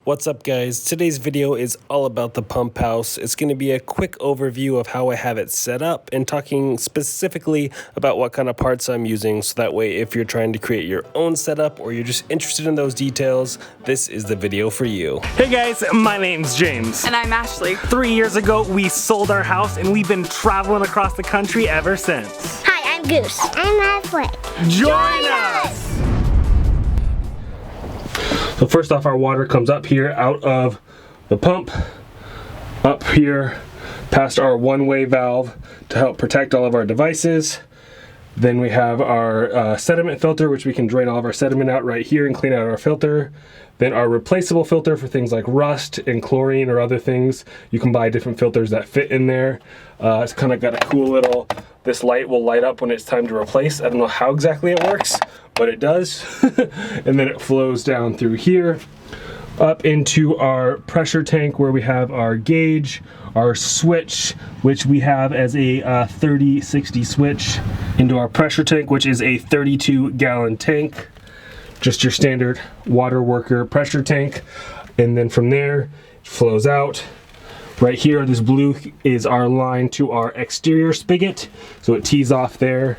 What's up, guys? Today's video is all about the pump house. It's going to be a quick overview of how I have it set up and talking specifically about what kind of parts I'm using, so that way if you're trying to create your own setup or you're just interested in those details, this is the video for you. Hey guys, my name's James. And I'm Ashley. 3 years ago, we sold our house and we've been traveling across the country ever since. Hi, I'm Goose. I'm Ashley. Join us! So first off, our water comes up here out of the pump, up here past our one-way valve to help protect all of our devices. Then we have our sediment filter, which we can drain all of our sediment out right here and clean out our filter. Then our replaceable filter for things like rust and chlorine or other things. You can buy different filters that fit in there. It's kind of got a cool little, this light will light up when it's time to replace. I don't know how exactly it works, but it does. And then it flows down through here, up into our pressure tank where we have our gauge, our switch, which we have as a 30-60 switch, into our pressure tank, which is a 32-gallon tank. Just your standard water worker pressure tank. And then from there, it flows out. Right here, this blue is our line to our exterior spigot. So it tees off there.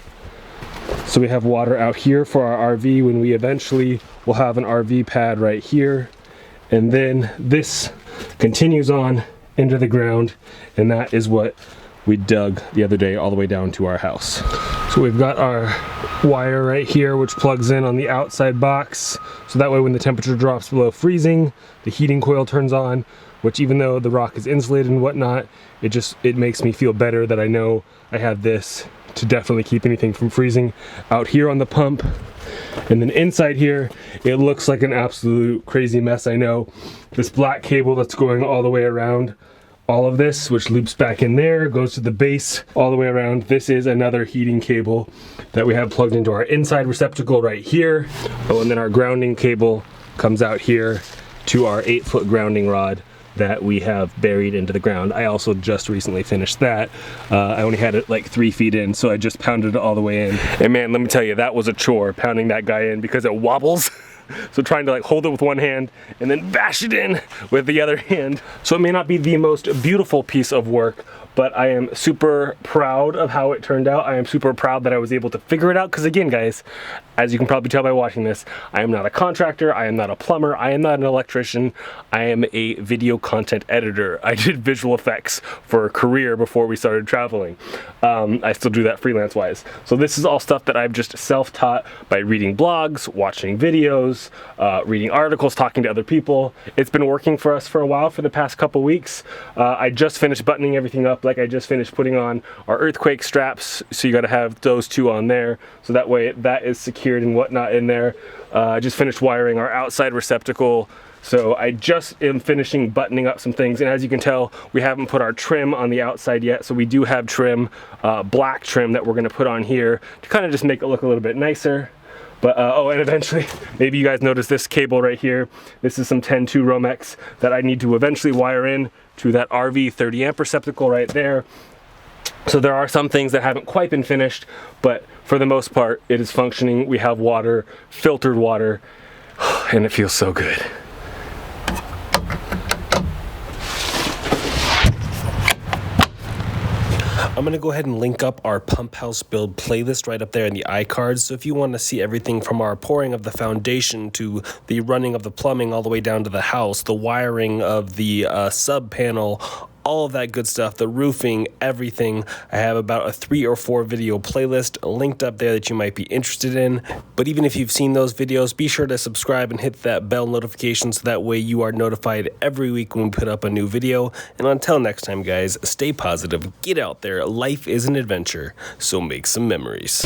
So we have water out here for our RV when we eventually will have an RV pad right here. And then this continues on into the ground, and that is what we dug the other day all the way down to our house. So we've got our wire right here which plugs in on the outside box, so that way when the temperature drops below freezing, the heating coil turns on, which even though the rock is insulated and whatnot, it makes me feel better that I know I have this to definitely keep anything from freezing out here on the pump. And then inside here, it looks like an absolute crazy mess, I know. This black cable that's going all the way around all of this, which loops back in there, goes to the base all the way around. This is another heating cable that we have plugged into our inside receptacle right here. Oh, and then our grounding cable comes out here to our 8-foot grounding rod that we have buried into the ground. I also just recently finished that. I only had it like 3 feet in, so I just pounded it all the way in. And man, let me tell you, that was a chore pounding that guy in because it wobbles. So trying to like hold it with one hand and then bash it in with the other hand. So it may not be the most beautiful piece of work, but I am super proud of how it turned out. I am super proud that I was able to figure it out, because again, guys, as you can probably tell by watching this, I am not a contractor, I am not a plumber, I am not an electrician, I am a video content editor. I did visual effects for a career before we started traveling. I still do that freelance wise. So this is all stuff that I've just self-taught by reading blogs, watching videos, reading articles, talking to other people. It's been working for us for a while, for the past couple weeks. I just finished buttoning everything up. Like I just finished putting on our earthquake straps, so you got to have those two on there, so that way that is secured and whatnot in there. I just finished wiring our outside receptacle, so I just am finishing buttoning up some things. And as you can tell, we haven't put our trim on the outside yet, so we do have trim, black trim that we're going to put on here to kind of just make it look a little bit nicer. But oh, and eventually, maybe you guys notice this cable right here. This is some 10-2 Romex that I need to eventually wire in to that RV 30 amp receptacle right there. So there are some things that haven't quite been finished, but for the most part, it is functioning. We have water, filtered water, and it feels so good. I'm going to go ahead and link up our pump house build playlist right up there in the iCards. So if you want to see everything from our pouring of the foundation to the running of the plumbing all the way down to the house, the wiring of the sub panel, all of that good stuff, the roofing, everything, I have about a 3 or 4 video playlist linked up there that you might be interested in. But even if you've seen those videos, be sure to subscribe and hit that bell notification so that way you are notified every week when we put up a new video. And until next time, guys, stay positive, get out there. Life is an adventure, so make some memories.